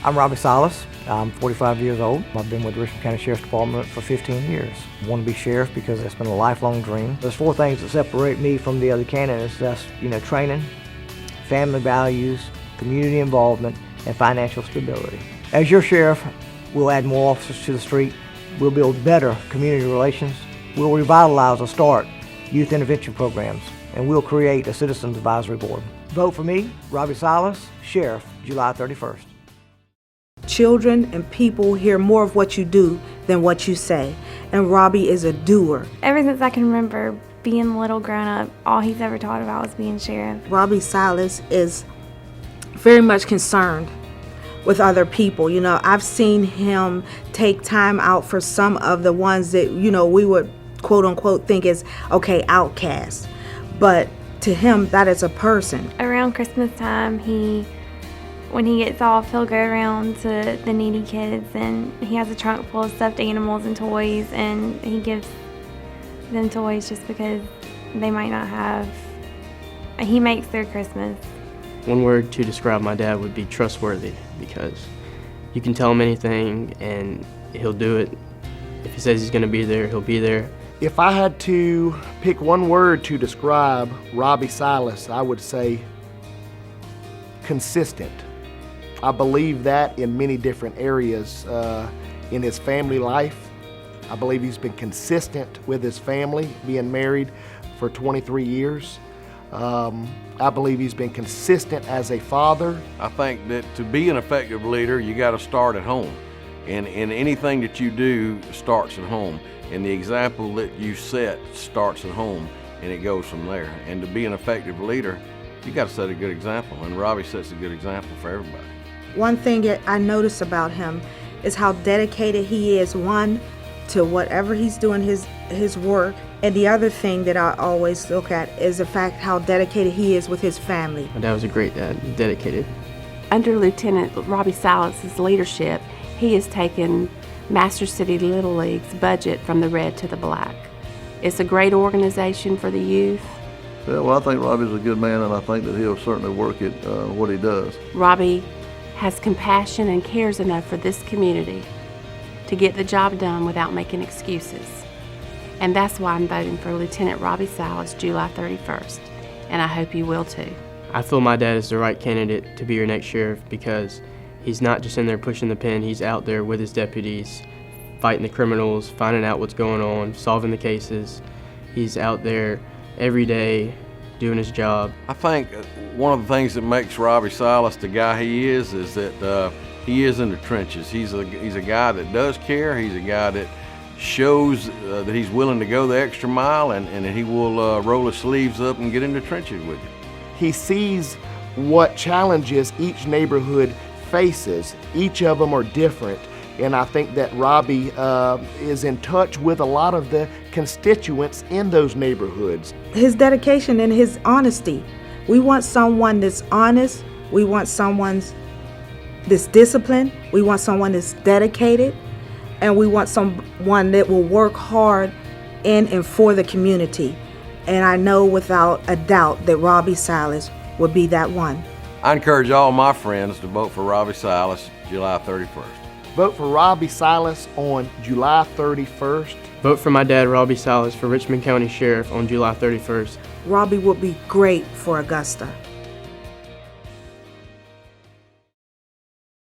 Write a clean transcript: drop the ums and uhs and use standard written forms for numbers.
I'm Robbie Silas. I'm 45 years old. I've been with the Richmond County Sheriff's Department for 15 years. I want to be sheriff because it's been a lifelong dream. There's 4 things that separate me from the other candidates. That's, training, family values, community involvement, and financial stability. As your sheriff, we'll add more officers to the street. We'll build better community relations. We'll revitalize or start youth intervention programs, and we'll create a citizens advisory board. Vote for me, Robbie Silas, Sheriff, July 31st. Children and people hear more of what you do than what you say, and Robbie is a doer. Ever since I can remember being little grown up, all he's ever taught about was being sheriff. Robbie Silas is very much concerned with other people. I've seen him take time out for some of the ones that, we would quote unquote think is, okay, outcasts. But to him, that is a person. Around Christmas time, when he gets off, he'll go around to the needy kids, and he has a trunk full of stuffed animals and toys, and he gives them toys just because they might not have. He makes their Christmas. One word to describe my dad would be trustworthy, because you can tell him anything and he'll do it. If he says he's going to be there, he'll be there. If I had to pick one word to describe Robbie Silas, I would say consistent. I believe that in many different areas in his family life. I believe he's been consistent with his family, being married for 23 years. I believe he's been consistent as a father. I think that to be an effective leader, you got to start at home. And anything that you do starts at home. And the example that you set starts at home, and it goes from there. And to be an effective leader, you got to set a good example, and Robbie sets a good example for everybody. One thing that I notice about him is how dedicated he is, one, to whatever he's doing his work, and the other thing that I always look at is the fact how dedicated he is with his family. My dad was a great dad, dedicated. Under Lieutenant Robbie Silas's leadership, he has taken Master City Little League's budget from the red to the black. It's a great organization for the youth. Yeah, well, I think Robbie's a good man, and I think that he'll certainly work at what he does. Robbie has compassion and cares enough for this community to get the job done without making excuses. And that's why I'm voting for Lieutenant Robbie Silas July 31st, and I hope you will too. I feel my dad is the right candidate to be your next sheriff, because he's not just in there pushing the pen, he's out there with his deputies, fighting the criminals, finding out what's going on, solving the cases. He's out there every day doing his job. I think one of the things that makes Robbie Silas the guy he is that he is in the trenches. He's a guy that does care. He's a guy that shows that he's willing to go the extra mile, and he will roll his sleeves up and get in the trenches with you. He sees what challenges each neighborhood faces. Each of them are different, and I think that Robbie is in touch with a lot of the constituents in those neighborhoods. His dedication and his honesty. We want someone that's honest. We want someone that's disciplined. We want someone that's dedicated. And we want someone that will work hard in and for the community. And I know without a doubt that Robbie Silas would be that one. I encourage all my friends to vote for Robbie Silas July 31st. Vote for Robbie Silas on July 31st. Vote for my dad, Robbie Silas, for Richmond County Sheriff on July 31st. Robbie would be great for Augusta.